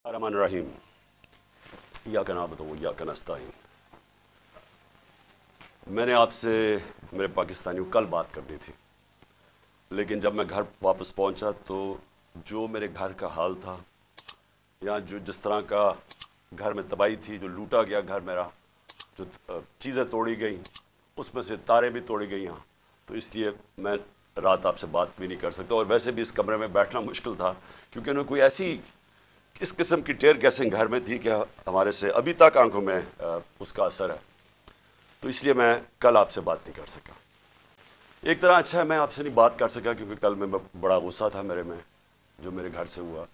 रहमान रहीम। इय्याका नअबुदु व इय्याका नस्तईन। मैंने आपसे मेरे पाकिस्तानियों कल बात करनी थी, लेकिन जब मैं घर वापस पहुंचा तो जो मेरे घर का हाल था, या जो जिस तरह का घर में तबाही थी, जो लूटा गया घर मेरा, जो चीज़ें तोड़ी गई, उसमें से तारें भी तोड़ी गई यहाँ, तो इसलिए मैं रात आपसे बात भी नहीं कर सकता। और वैसे भी इस कमरे में बैठना मुश्किल था, क्योंकि उन्हें कोई ऐसी इस किस्म की टेयर गैसिंग घर में थी कि हमारे से अभी तक आंखों में उसका असर है। तो इसलिए मैं कल आपसे बात नहीं कर सका। एक तरह अच्छा है मैं आपसे नहीं बात कर सका, क्योंकि कल मैं बड़ा गुस्सा था मेरे में, जो मेरे घर से हुआ,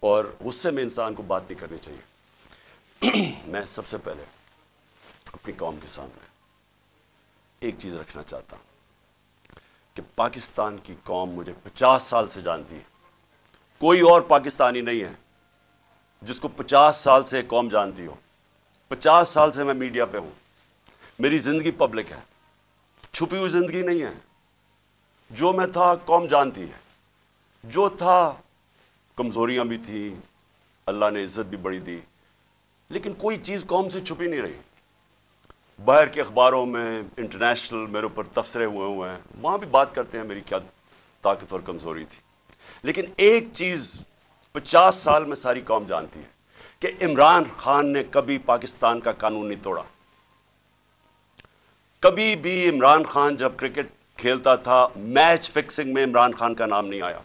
और गुस्से में इंसान को बात नहीं करनी चाहिए। मैं सबसे पहले अपनी कौम के सामने एक चीज रखना चाहता हूं कि पाकिस्तान की कौम मुझे 50 साल से जानती है। कोई और पाकिस्तानी नहीं है जिसको 50 साल से कौम जानती हो। 50 साल से मैं मीडिया पे हूं, मेरी जिंदगी पब्लिक है, छुपी हुई जिंदगी नहीं है। जो मैं था कौम जानती है, जो था कमजोरियां भी थी, अल्लाह ने इज्जत भी बड़ी दी, लेकिन कोई चीज कौम से छुपी नहीं रही। बाहर के अखबारों में इंटरनेशनल मेरे ऊपर तबसरे हुए हैं, वहां भी बात करते हैं मेरी क्या ताकत और कमजोरी थी। लेकिन एक चीज 50 साल में सारी कौम जानती है कि इमरान खान ने कभी पाकिस्तान का कानून नहीं तोड़ा। कभी भी इमरान खान जब क्रिकेट खेलता था, मैच फिक्सिंग में इमरान खान का नाम नहीं आया।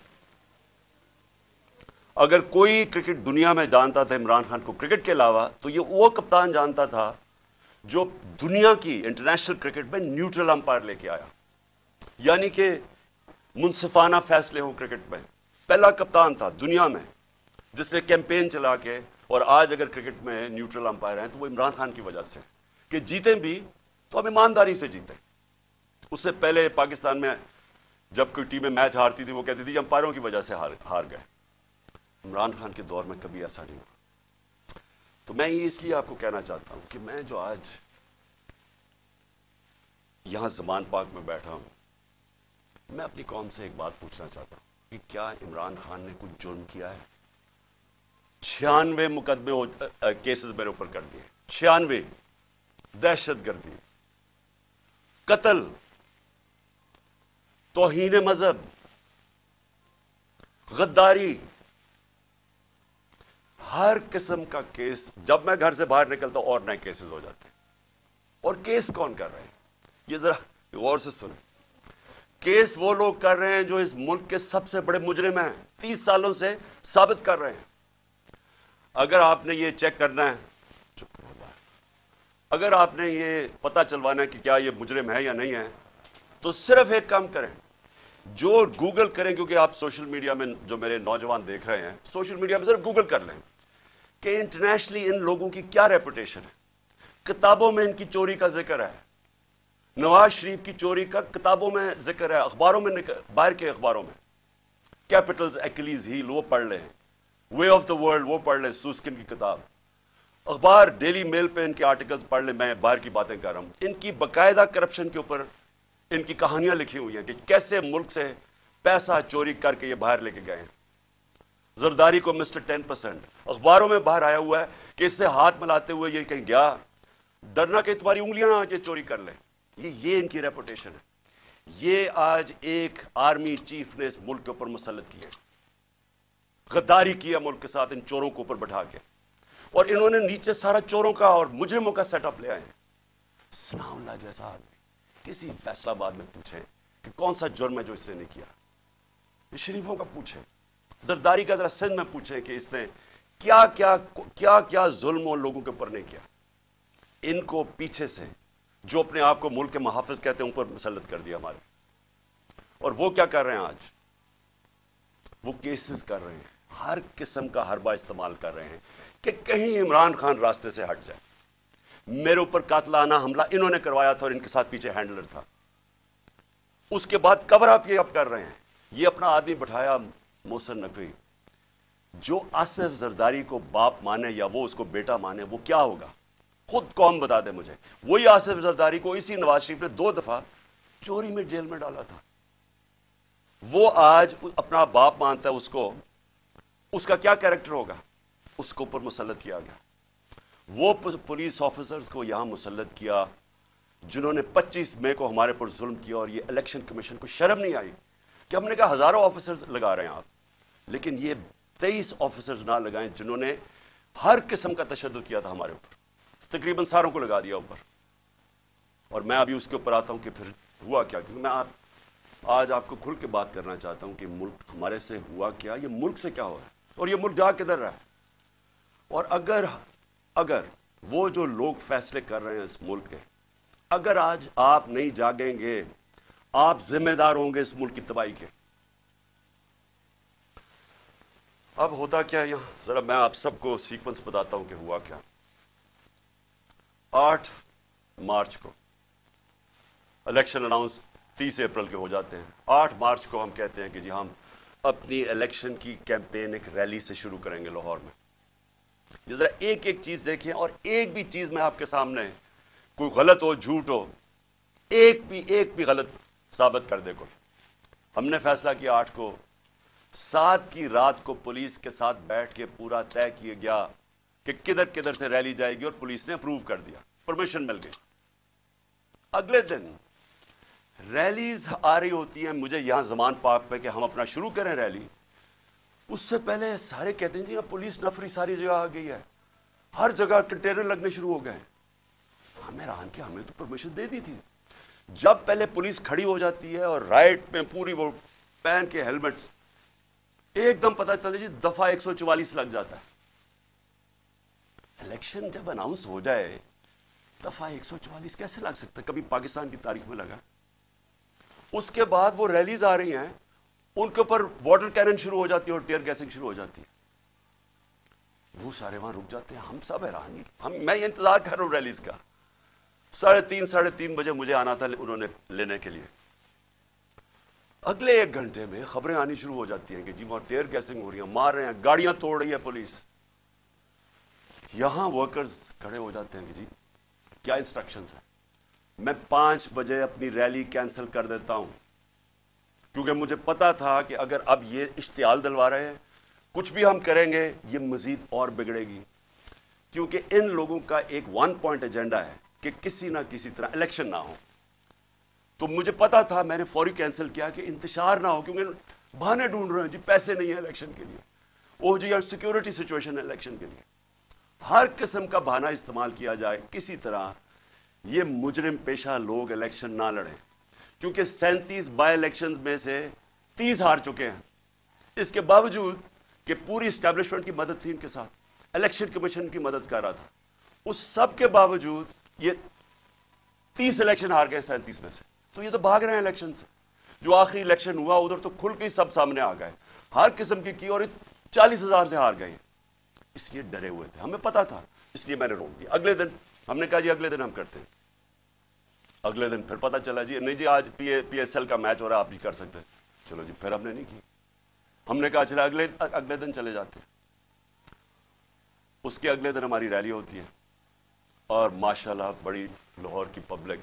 अगर कोई क्रिकेट दुनिया में जानता था इमरान खान को क्रिकेट के अलावा, तो ये वो कप्तान जानता था जो दुनिया की इंटरनेशनल क्रिकेट में न्यूट्रल अंपायर लेके आया, यानी कि मुंसिफाना फैसले हो क्रिकेट में। पहला कप्तान था दुनिया में जिसने कैंपेन चला के, और आज अगर क्रिकेट में न्यूट्रल अंपायर हैं तो वो इमरान खान की वजह से कि जीते भी तो हम ईमानदारी से जीते। उससे पहले पाकिस्तान में जब कोई टीमें मैच हारती थी, वो कहती थी अंपायरों की वजह से हार गए। इमरान खान के दौर में कभी ऐसा नहीं हुआ। तो मैं ये इसलिए आपको कहना चाहता हूं कि मैं जो आज यहां जमान पाक में बैठा हूं, मैं अपनी कौम से एक बात पूछना चाहता हूं कि क्या इमरान खान ने कुछ जुर्म किया है? 96 मुकदमे केसेस मेरे ऊपर कर दिए, 96, दहशतगर्दी, कत्ल, तौहीन मजहब, गद्दारी, हर किस्म का केस। जब मैं घर से बाहर निकलता और नए केसेस हो जाते हैं। और केस कौन कर रहे हैं, ये जरा गौर से सुने। केस वो लोग कर रहे हैं जो इस मुल्क के सबसे बड़े मुजरिम हैं, 30 सालों से साबित कर रहे हैं। अगर आपने ये चेक करना है, चुप करो, अगर आपने ये पता चलवाना है कि क्या ये मुजरिम है या नहीं है, तो सिर्फ एक काम करें, जो गूगल करें, क्योंकि आप सोशल मीडिया में जो मेरे नौजवान देख रहे हैं, सोशल मीडिया में सिर्फ गूगल कर लें कि इंटरनेशनली इन लोगों की क्या रेपुटेशन है। किताबों में इनकी चोरी का जिक्र है, नवाज शरीफ की चोरी का किताबों में जिक्र है, अखबारों में, बाहर के अखबारों में। कैपिटल्स, एक्लीज हील वो पढ़ लें, वे ऑफ द वर्ल्ड वो पढ़ लें, सूस्किन की किताब, अखबार डेली मेल पे इनके आर्टिकल्स पढ़ लें। मैं बाहर की बातें कर रहा हूं, इनकी बकायदा करप्शन के ऊपर इनकी कहानियां लिखी हुई हैं कि कैसे मुल्क से पैसा चोरी करके ये बाहर लेके गए हैं। जरदारी को मिस्टर 10%, अखबारों में बाहर आया हुआ है कि इससे हाथ मिलाते हुए ये कहीं गया, डरना कि तुम्हारी उंगलियां आके चोरी कर ले। ये इनकी रेपुटेशन है। ये आज एक आर्मी चीफ ने इस मुल्क के ऊपर मुसल्लत किया, गद्दारी किया मुल्क के साथ इन चोरों को ऊपर बैठा के, और इन्होंने नीचे सारा चोरों का और मुजरिमों का सेटअप ले आए हैं। सनाउल्लाह जैसा आदमी किसी फैसलाबाद में पूछे कि कौन सा जुर्म है जो इसने नहीं किया, ये शरीफों का पूछे। जरदारी का जरा सिंध में पूछे कि इसने क्या क्या क्या क्या जुल्म उन लोगों के ऊपर नहीं किया। इनको पीछे से जो अपने आप को मुल्क के मुहाफिज कहते हैं ऊपर मुसल्लत कर दिया हमारे। और वो क्या कर रहे हैं आज, वो केसेस कर रहे हैं, हर किस्म का हरबा इस्तेमाल कर रहे हैं कि कहीं इमरान खान रास्ते से हट जाए। मेरे ऊपर कातलाना हमला इन्होंने करवाया था और इनके साथ पीछे हैंडलर था। उसके बाद कवर अप ये अब कर रहे हैं। ये अपना आदमी बिठाया मोहसिन नकवी, जो आसिफ जरदारी को बाप माने या वो उसको बेटा माने, वो क्या होगा खुद कौम बता दे मुझे। वही आसिफ जरदारी को इसी नवाज शरीफ ने 2 दफा चोरी में जेल में डाला था। वो आज अपना बाप मानता है उसको, उसका क्या कैरेक्टर होगा, उसके ऊपर मुसल्लत किया गया। वो पुलिस ऑफिसर्स को यहां मुसल्लत किया जिन्होंने 25 मई को हमारे पर जुल्म किया, और ये इलेक्शन कमीशन को शर्म नहीं आई कि हमने कहा हजारों ऑफिसर्स लगा रहे हैं आप, लेकिन ये 23 ऑफिसर्स ना लगाएं जिन्होंने हर किस्म का तशद्दुद किया था हमारे ऊपर, तकरीबन सारों को लगा दिया ऊपर। और मैं अभी उसके ऊपर आता हूं कि फिर हुआ क्या, क्योंकि मैं आज आपको खुल के बात करना चाहता हूं कि मुल्क हमारे से हुआ क्या, ये मुल्क से क्या हो रहा है, और ये मुल्क जा किधर रहा है। और अगर वो जो लोग फैसले कर रहे हैं इस मुल्क के, अगर आज आप नहीं जागेंगे, आप जिम्मेदार होंगे इस मुल्क की तबाही के। अब होता क्या है यहां, जरा मैं आप सबको सीक्वेंस बताता हूं कि हुआ क्या। 8 मार्च को इलेक्शन अनाउंस 30 अप्रैल के हो जाते हैं। 8 मार्च को हम कहते हैं कि जी हम अपनी इलेक्शन की कैंपेन एक रैली से शुरू करेंगे लाहौर में। ये जरा एक एक चीज देखें, और एक भी चीज मैं आपके सामने, कोई गलत हो झूठ हो, एक भी गलत साबित कर दे कोई। हमने फैसला किया 8 को, 7 की रात को पुलिस के साथ बैठ के पूरा तय किया गया कि किधर किधर से रैली जाएगी, और पुलिस ने अप्रूव कर दिया, परमिशन मिल गई। अगले दिन रैलीज आ रही होती हैं, मुझे यहां जमान पार्क पे कि हम अपना शुरू करें रैली, उससे पहले सारे कहते हैं जी अब पुलिस नफरी सारी जगह आ गई है, हर जगह कंटेनर लगने शुरू हो गए। हमें हैरान कि हमें तो परमिशन दे दी थी। जब पहले पुलिस खड़ी हो जाती है और राइट में पूरी वो पहन के हेलमेट्स, एकदम पता चले जी दफा 144 लग जाता है। इलेक्शन जब अनाउंस हो जाए, दफा 144 कैसे लग सकता है, कभी पाकिस्तान की तारीख में लगा। उसके बाद वो रैलीज आ रही हैं, उनके ऊपर वाटर कैनन शुरू हो जाती है और टीयर गैसिंग शुरू हो जाती है। वो सारे वहां रुक जाते हैं, हम सब हैरान, मैं ये इंतजार कर रहा हूं रैलीज का। 3:30 बजे मुझे आना था उन्होंने लेने के लिए। अगले 1 घंटे में खबरें आनी शुरू हो जाती हैं कि जी वहां टीयर गैसिंग हो रही है, मार रहे हैं, गाड़ियां तोड़ रही है पुलिस। यहां वर्कर्स खड़े हो जाते हैं कि जी क्या इंस्ट्रक्शंस है। मैं 5 बजे अपनी रैली कैंसिल कर देता हूं, क्योंकि मुझे पता था कि अगर अब ये इश्तियाल दिलवा रहे हैं, कुछ भी हम करेंगे ये मजीद और बिगड़ेगी, क्योंकि इन लोगों का एक 1 पॉइंट एजेंडा है कि किसी ना किसी तरह इलेक्शन ना हो। तो मुझे पता था, मैंने फौरी कैंसिल किया कि इंतशार ना हो, क्योंकि बहाने ढूंढ रहे हैं जी पैसे नहीं है इलेक्शन के लिए, वो जी यार सिक्योरिटी सिचुएशन है इलेक्शन के लिए। हर किस्म का बहाना इस्तेमाल किया जाए, किसी तरह ये मुजरिम पेशा लोग इलेक्शन ना लड़ें, क्योंकि 37 बाय इलेक्शन में से 30 हार चुके हैं। इसके बावजूद कि पूरी एस्टैब्लिशमेंट की मदद थी इनके साथ, इलेक्शन कमीशन की मदद कर रहा था, उस सब के बावजूद ये 30 इलेक्शन हार गए 37 में से। तो ये तो भाग रहे हैं इलेक्शन से। जो आखिरी इलेक्शन हुआ उधर तो खुल के सब सामने आ गए, हर किस्म की और 40,000 से हार गए, इसलिए डरे हुए थे, हमें पता था, इसलिए मैंने रोक दिया। अगले दिन हमने कहा जी अगले दिन हम करते हैं। अगले दिन फिर पता चला जी नहीं जी आज पीएसएल का मैच हो रहा है, आप भी कर सकते हैं। चलो जी, फिर हमने नहीं की। हमने कहा चला अगले दिन चले जाते हैं। उसके अगले दिन हमारी रैली होती है, और माशाल्लाह बड़ी लाहौर की पब्लिक,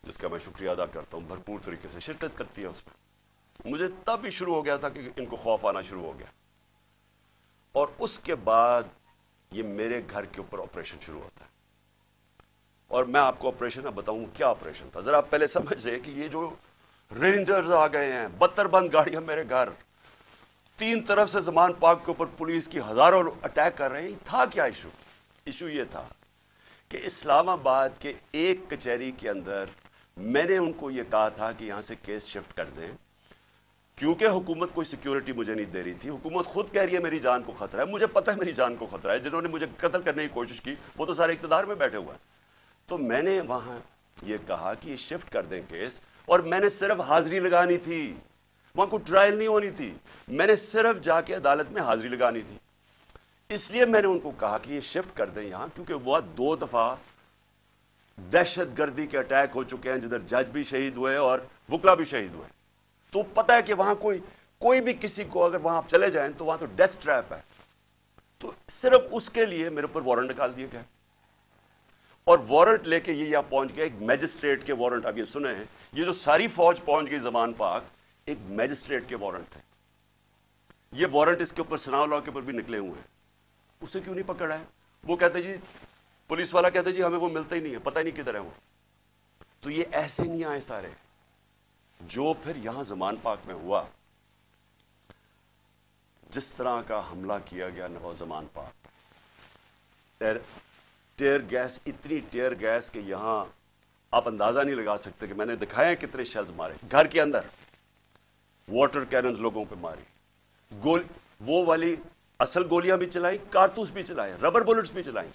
जिसका मैं शुक्रिया अदा करता हूं, भरपूर तरीके से शिरकत करती है उसमें। मुझे तब भी शुरू हो गया था कि इनको खौफ आना शुरू हो गया। और उसके बाद ये मेरे घर के ऊपर ऑपरेशन शुरू होता है। और मैं आपको ऑपरेशन अब बताऊं क्या ऑपरेशन था। जरा आप पहले समझिए कि ये जो रेंजर्स आ गए हैं, बत्तरबंद गाड़ियां मेरे घर, 3 तरफ से जमान पार्क के ऊपर पुलिस की हजारों अटैक कर रहे हैं। था क्या इशू ये था कि इस्लामाबाद के एक कचहरी के अंदर मैंने उनको ये कहा था कि यहां से केस शिफ्ट कर दें, क्योंकि हुकूमत कोई सिक्योरिटी मुझे नहीं दे रही थी। हुकूमत खुद कह रही है मेरी जान को खतरा है, मुझे पता है मेरी जान को खतरा है। जिन्होंने मुझे कत्ल करने की कोशिश की वो तो सारे इख्तिदार में बैठे हुए हैं। तो मैंने वहां ये कहा कि ये शिफ्ट कर दें केस, और मैंने सिर्फ हाजिरी लगानी थी, वहां कोई ट्रायल नहीं होनी थी, मैंने सिर्फ जाके अदालत में हाजिरी लगानी थी। इसलिए मैंने उनको कहा कि ये शिफ्ट कर दें यहां, क्योंकि वह 2 दफा दहशतगर्दी के अटैक हो चुके हैं, जिधर जज भी शहीद हुए और वुकला भी शहीद हुए। तो पता है कि वहां कोई भी किसी को अगर वहां आप चले जाएं तो वहां तो डेथ ट्रैप है। तो सिर्फ उसके लिए मेरे ऊपर वारंट निकाल दिए गए, और वारंट लेके ये यहां पहुंच गया, एक मैजिस्ट्रेट के वारंट। अब ये सुने हैं, ये जो सारी फौज पहुंच गई जमान पाक, एक मैजिस्ट्रेट के वारंट थे। یہ وارنٹ اس کے اوپر سناو لا کے اوپر بھی نکلے ہوئے ہیں، اسے کیوں نہیں پکڑا ہے؟ وہ کہتے جی، پولیس والا کہتے جی ہمیں وہ ملتا ہی نہیں ہے، پتہ ہی نہیں کدھر ہے وہ۔ تو یہ ایسے نہیں آئے سارے، جو پھر یہاں زمان پاک میں ہوا، جس طرح کا حملہ کیا گیا زمان پاک، ٹیئر گیس، اتنی ٹیئر گیس کہ یہاں آپ اندازہ نہیں لگا سکتے کہ میں نے دکھایا کتنے شیلز مارے گھر کے اندر، واٹر کیننز لوگوں پہ ماری، وہ والی اصل گولیاں بھی چلائیں، کارتوس بھی چلائیں، ربر بلٹس بھی چلائیں،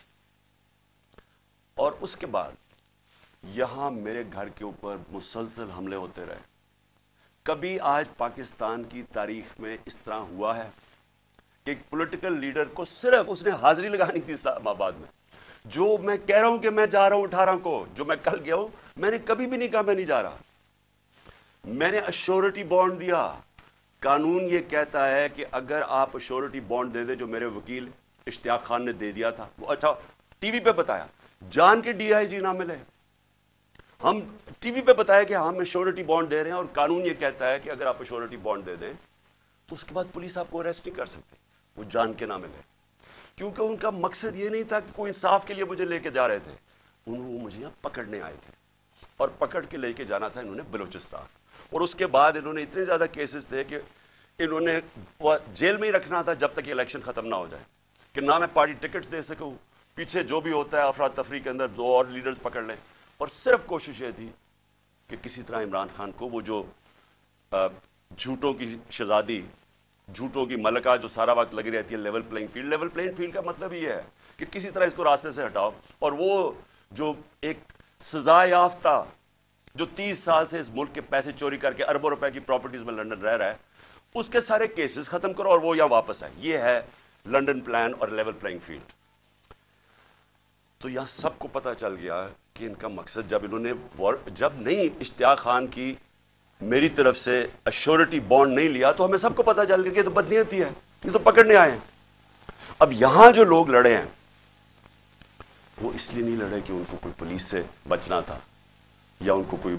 اور اس کے بعد یہاں میرے گھر کے اوپر مسلسل حملے ہوتے رہے۔ کبھی آج پاکستان کی تاریخ میں اس طرح ہوا ہے کہ ایک پولیٹیکل لیڈر کو صرف اس نے حاضری لگانی تھی اسلام آباد میں، جو میں کہہ رہا ہوں کہ میں جا رہا ہوں 18 کو، جو میں کل گیا ہوں، میں نے کبھی بھی نہیں کہا میں نہیں جا رہا، میں نے ایشورٹی بانڈ دیا۔ قانون یہ کہتا ہے کہ اگر آپ ایشورٹی بانڈ دے دیں، جو میرے وکیل اشتیاق خان نے دے دیا تھا، وہ اچھا ٹی وی پہ بتایا، جان کے ڈی آئی جی نہ ملے، ہم ٹی وی پہ بتایا کہ ہم ایشورٹی بانڈ دے رہے ہیں، اور قانون یہ کہتا ہے کہ اگر آپ ایشورٹی بانڈ دے دیں تو اس کے بعد پولیس آپ کو اریسٹ نہیں کر سکتی، وہ جان کے نہ ملے، کیونکہ ان کا مقصد یہ نہیں تھا کہ کوئی انصاف کے لیے مجھے لے کے جا رہے تھے، وہ مجھے یہاں پکڑنے آئے تھے، اور پکڑ کے لے کے جانا تھا انہوں نے بلوچستان، اور اس کے بعد انہوں نے اتنے زیادہ کیسز تھے کہ انہوں نے جیل میں ہی رکھنا تھا جب تک یہ الیکشن ختم نہ ہو جائے، کہ نہ میں پارٹی ٹکٹس دے سکوں، پیچھے جو بھی ہوتا ہے افراتفری کے اندر 2 اور لیڈرز پکڑ لیں، اور صرف کوشش یہ تھی کہ کسی طرح عمران خان کو وہ جو جھوٹوں کی شہزادی، جھوٹوں کی ملکہ جو سارا وقت لگی رہتی ہے level playing field, level playing field کا مطلب یہ ہے کہ کسی طرح اس کو راستے سے ہٹاؤ، اور وہ جو ایک سزا یافتہ جو 30 سال سے اس ملک کے پیسے چوری کر کے اربوں روپے کی پراپرٹیز میں لنڈن رہ رہا ہے، اس کے سارے کیسز ختم کرو اور وہ یہاں واپس آئے۔ یہ ہے لنڈن پلان اور لیول پلینگ فیلڈ۔ تو یہاں سب کو پتا چل گیا کہ ان کا مقصد، جب نہیں اشتیاق خان کی میری طرف سے ایشورٹی بانڈ نہیں لیا، تو ہمیں سب کو پتا چل گیا کہ یہ تو بدنیتی ہے، یہ تو پکڑنے آئے ہیں۔ اب یہاں جو لوگ لڑے ہیں وہ اس لیے نہیں لڑے کہ ان کو کوئی پولیس سے بچنا تھا، یا ان کو کوئی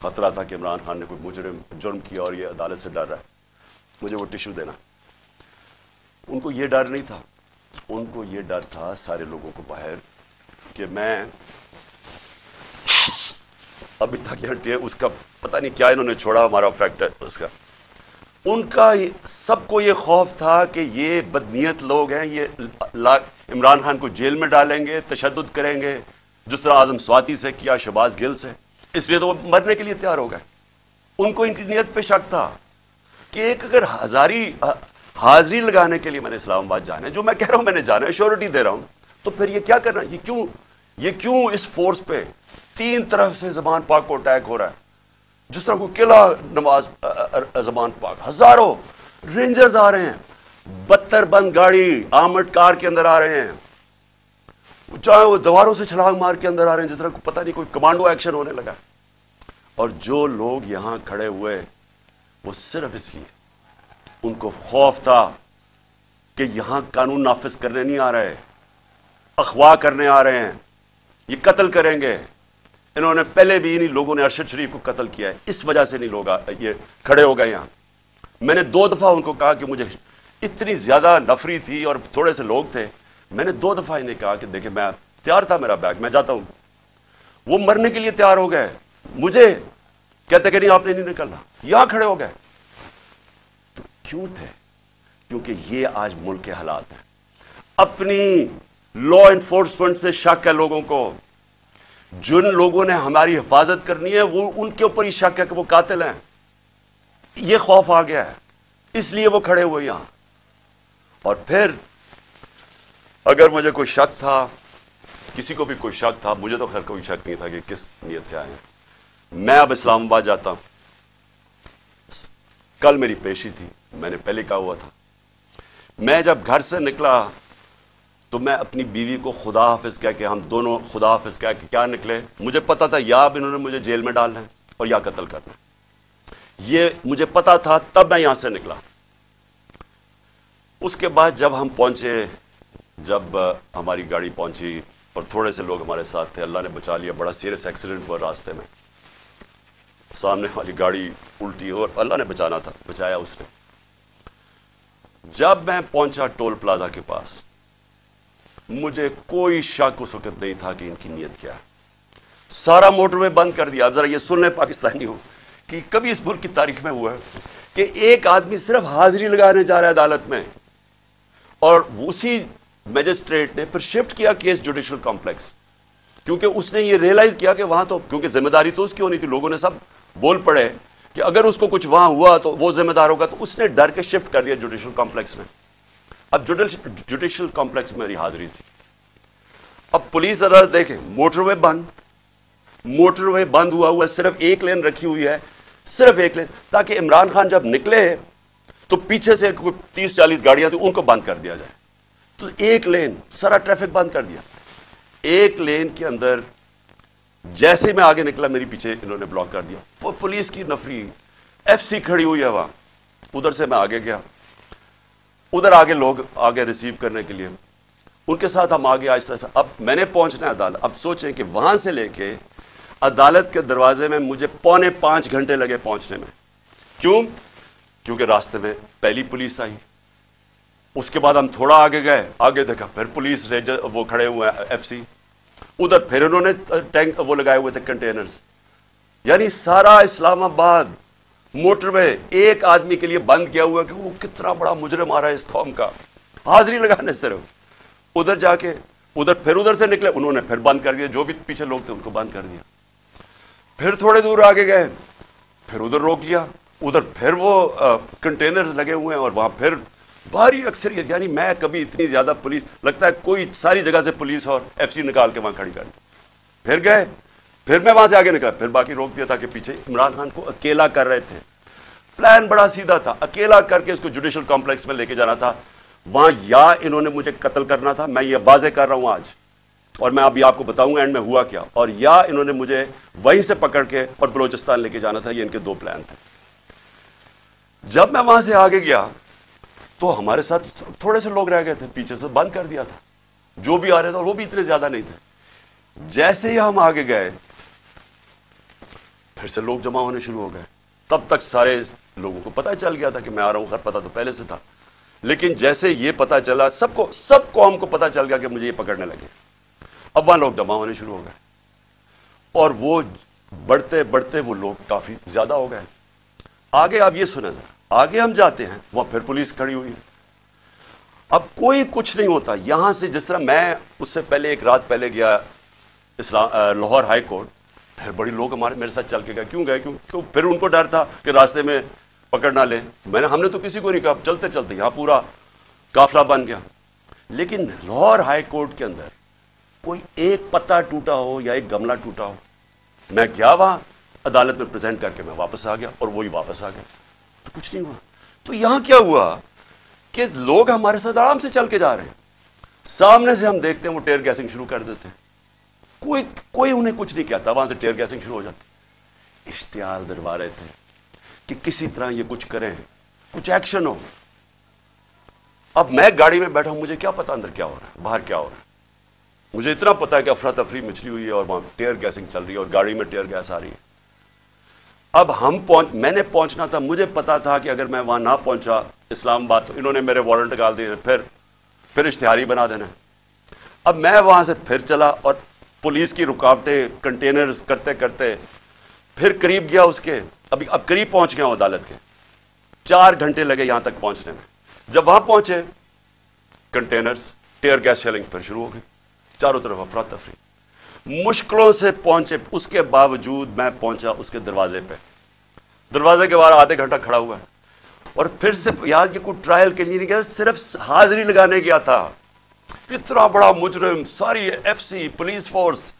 خطرہ تھا کہ عمران خان نے کوئی جرم کیا اور یہ عدالت سے ڈر رہا ہے، مجھے وہ ٹشو دینا۔ ان کو یہ ڈر نہیں تھا، ان کو یہ ڈر تھا سارے لوگوں کو باہر کہ میں ابھی تک اس کا پتہ نہیں کیا انہوں نے چھوڑا ہمارا فیکٹر اس کا، ان کا سب کو یہ خوف تھا کہ یہ بدنیت لوگ ہیں، یہ عمران خان کو جیل میں ڈالیں گے، تشدد کریں گے، جس طرح اعظم سواتی سے کیا، شہباز گل سے، اس لیے تو وہ مرنے کے لیے تیار ہو گئے۔ ان کو ان کی نیت پہ شک تھا کہ ایک اگر حاضری لگانے کے لیے میں نے اسلام آباد جانا ہے، جو میں کہہ رہا ہوں میں نے جانا ہے، شیورٹی دے رہا ہوں، تو پھر یہ کیا کرنا، یہ کیوں اس فورس پہ 3 طرف سے زمان پاک کو اٹیک ہو رہا ہے، جس طرح کوئی قلعہ نواز زمان پاک، ہزاروں رینجرز آ رہے ہیں، 72 بند گاڑی آرمڈ کار کے اندر آ رہے ہیں، چاہے وہ دیواروں سے چھلانگ مار کے اندر آ رہے ہیں، جس طرح پتہ نہیں کوئی کمانڈو ایکشن ہونے لگا، اور جو لوگ یہاں کھڑے ہوئے وہ صرف اس لیے، ان کو خوف تھا کہ یہاں قانون نافذ کرنے نہیں آ رہے، اغوا کرنے آ رہے ہیں، یہ قتل کریں گے۔ انہوں نے پہلے بھی انہی لوگوں نے ارشد شریف کو قتل کیا ہے، اس وجہ سے نہیں لوگ یہ کھڑے ہو گئے یہاں۔ میں نے 2 دفعہ ان کو کہا کہ مجھے اتنی زیادہ نفری تھی اور تھوڑے سے لوگ تھے، میں نے 2 دفعہ انہیں کہا کہ دیکھیں میں تیار تھا، میرا بیگ میں جاتا ہوں، وہ مرنے کے لیے تیار ہو گئے، مجھے کہتے کہ نہیں آپ نے نہیں نکلنا، یہاں کھڑے ہو گئے۔ تو کیوں تھے؟ کیونکہ یہ آج ملک کے حالات ہیں، اپنی لا انفورسمنٹ سے شک ہے لوگوں کو، جن لوگوں نے ہماری حفاظت کرنی ہے وہ ان کے اوپر ہی شک ہے کہ وہ قاتل ہیں، یہ خوف آ گیا ہے، اس لیے وہ کھڑے ہوئے یہاں۔ اور پھر اگر مجھے کوئی شک تھا، کسی کو بھی کوئی شک تھا، مجھے تو خیر کوئی شک نہیں تھا کہ کس نیت سے آئے ہیں، میں اب اسلام آباد جاتا ہوں۔ کل میری پیشی تھی، میں نے پہلے کہا ہوا تھا، میں جب گھر سے نکلا تو میں اپنی بیوی کو خدا حافظ کہہ کے، ہم دونوں خدا حافظ کہہ کے کیا نکلے، مجھے پتا تھا یا اب انہوں نے مجھے جیل میں ڈالنا ہے اور یا قتل کرنا ہے، یہ مجھے پتا تھا، تب میں یہاں سے نکلا۔ اس کے بعد جب ہم پہنچے، جب ہماری گاڑی پہنچی اور تھوڑے سے لوگ ہمارے ساتھ تھے، اللہ نے بچا لیا، بڑا سیریس ایکسیڈنٹ ہوا راستے میں، سامنے والی گاڑی الٹی اور اللہ نے بچانا تھا، بچایا اس نے۔ जब मैं पहुंचा टोल प्लाजा के पास, मुझे कोई शक उस वक्त नहीं था कि इनकी नीयत क्या है। सारा मोटरवे बंद कर दिया। अब जरा ये सुन ले पाकिस्तानी हो कि कभी इस मुल्क की तारीख में हुआ है कि एक आदमी सिर्फ हाजिरी लगाने जा रहा है अदालत में, और उसी मैजिस्ट्रेट ने फिर शिफ्ट किया केस जुडिशियल कॉम्प्लेक्स, क्योंकि उसने ये रियलाइज किया कि वहां तो, क्योंकि जिम्मेदारी तो उसकी होनी थी, लोगों ने सब बोल पड़े कि अगर उसको कुछ वहां हुआ तो वो जिम्मेदार होगा, तो उसने डर के शिफ्ट कर दिया जुडिशियल कॉम्प्लेक्स में। अब जुडिशियल कॉम्प्लेक्स में मेरी हाजिरी थी। अब पुलिस अदालत देखें, मोटरवे बंद हुआ, सिर्फ एक लेन रखी हुई है, सिर्फ एक लेन, ताकि इमरान खान जब निकले तो पीछे से 30-40 गाड़ियां थी, उनको बंद कर दिया जाए। तो एक लेन, सारा ट्रैफिक बंद कर दिया। एक लेन के अंदर जैसे मैं आगे निकला, मेरी पीछे इन्होंने ब्लॉक कर दिया। वो पुलिस की नफरी, एफसी खड़ी हुई है वहां। उधर से मैं आगे गया, उधर आगे लोग आगे रिसीव करने के लिए, उनके साथ हम आगे आहिस्ता आहिस्ता। अब मैंने पहुंचना है अदालत। अब सोचें कि वहां से लेके अदालत के दरवाजे में मुझे 4.25 घंटे लगे पहुंचने में। क्यों? क्योंकि रास्ते में पहली पुलिस आई, उसके बाद हम थोड़ा आगे गए, आगे देखा फिर पुलिस रेंजर वो खड़े हुए हैं एफसी, उधर फिर उन्होंने टैंक वो लगाए हुए थे कंटेनर्स। यानी सारा इस्लामाबाद मोटरवे एक आदमी के लिए बंद किया हुआ कि वो कितना बड़ा मुजरिम आ रहा है इस कौम का, हाजिरी लगाने सिर्फ। उधर जाके उधर से निकले, उन्होंने फिर बंद कर दिया, जो भी पीछे लोग थे उनको बंद कर दिया। फिर थोड़े दूर आगे गए, फिर उधर रोक लिया, उधर फिर वो कंटेनर लगे हुए हैं और वहां फिर भारी अक्सरियत। यानी मैं कभी इतनी ज्यादा पुलिस, लगता है कोई सारी जगह से पुलिस और एफसी निकाल के वहां खड़ी कर दी। फिर गए, फिर मैं वहां से आगे निकला, फिर बाकी रोक दिया, ताकि पीछे इमरान खान को अकेला कर रहे थे। प्लान बड़ा सीधा था, अकेला करके इसको जुडिशियल कॉम्प्लेक्स में लेके जाना था। वहां या इन्होंने मुझे कत्ल करना था, मैं ये वाजे कर रहा हूं आज, और मैं अभी आपको बताऊंगा एंड में हुआ क्या, और या इन्होंने मुझे वहीं से पकड़ के और बलोचिस्तान लेके जाना था। ये इनके दो प्लान थे। जब मैं वहां से आगे गया तो हमारे साथ थोड़े से लोग रह गए थे, पीछे से बंद कर दिया था, जो भी आ रहे थे, और वो भी इतने ज्यादा नहीं थे। जैसे ही हम आगे गए, फिर से लोग जमा होने शुरू हो गए। तब तक सारे लोगों को पता चल गया था कि मैं आ रहा हूं, खैर पता तो पहले से था, लेकिन जैसे ये पता चला, सबको हमको पता चल गया कि मुझे ये पकड़ने लगे। अब वहां लोग जमा होने शुरू हो गए, और वो बढ़ते बढ़ते वो लोग काफी ज्यादा हो गए। आगे आप ये सुने जरा, आगे हम जाते हैं, वहां फिर पुलिस खड़ी हुई है। अब कोई कुछ नहीं होता यहां से। जिस तरह मैं उससे पहले एक रात पहले गया लाहौर हाई कोर्ट, फिर बड़ी लोग मेरे साथ चल के गए। क्यों गए? क्यों? फिर उनको डर था कि रास्ते में पकड़ ना ले। हमने तो किसी को नहीं कहा, चलते चलते यहां पूरा काफिला बन गया। लेकिन लाहौर हाई कोर्ट के अंदर कोई एक पत्ता टूटा हो या एक गमला टूटा हो, मैं गया वहां, अदालत में प्रेजेंट करके मैं वापस आ गया, और वही वापस आ गया, तो कुछ नहीं हुआ। तो यहां क्या हुआ कि लोग हमारे साथ आराम से चल के जा रहे हैं, सामने से हम देखते हैं वो टेयर गैसिंग शुरू कर देते हैं। कोई उन्हें कुछ नहीं कहता, वहां से टेयर गैसिंग शुरू हो जाती। इश्तिहार दिलवा रहे थे कि किसी तरह ये कुछ करें, कुछ एक्शन हो। अब मैं गाड़ी में बैठा हूं, मुझे क्या पता अंदर क्या हो रहा है, बाहर क्या हो रहा है। मुझे इतना पता है कि अफरा तफरी मचली हुई है और वहां टेयर गैसिंग चल रही है और गाड़ी में टेयर गैस आ रही है। अब मैंने पहुंचना था, मुझे पता था कि अगर मैं वहां ना पहुंचा इस्लामाबाद तो इन्होंने मेरे वारंट निकाल दिए, फिर इश्तिहारी बना देना। अब मैं वहां से फिर चला, और पुलिस की रुकावटें कंटेनर करते करते फिर करीब गया उसके, अब करीब पहुंच गया हूं अदालत के। 4 घंटे लगे यहां तक पहुंचने में। जब वहां पहुंचे, कंटेनर्स टेयर गैस शेलिंग फिर शुरू हो गई, चारों तरफ अफरा तफरी। मुश्किलों से पहुंचे, उसके बावजूद मैं पहुंचा उसके दरवाजे पे। दरवाजे के बाहर आधे घंटा खड़ा हुआ है, और फिर से यहां की कोई ट्रायल के लिए नहीं गया, सिर्फ हाजिरी लगाने गया था। इतना बड़ा मुजरिम, सारी एफसी पुलिस फोर्स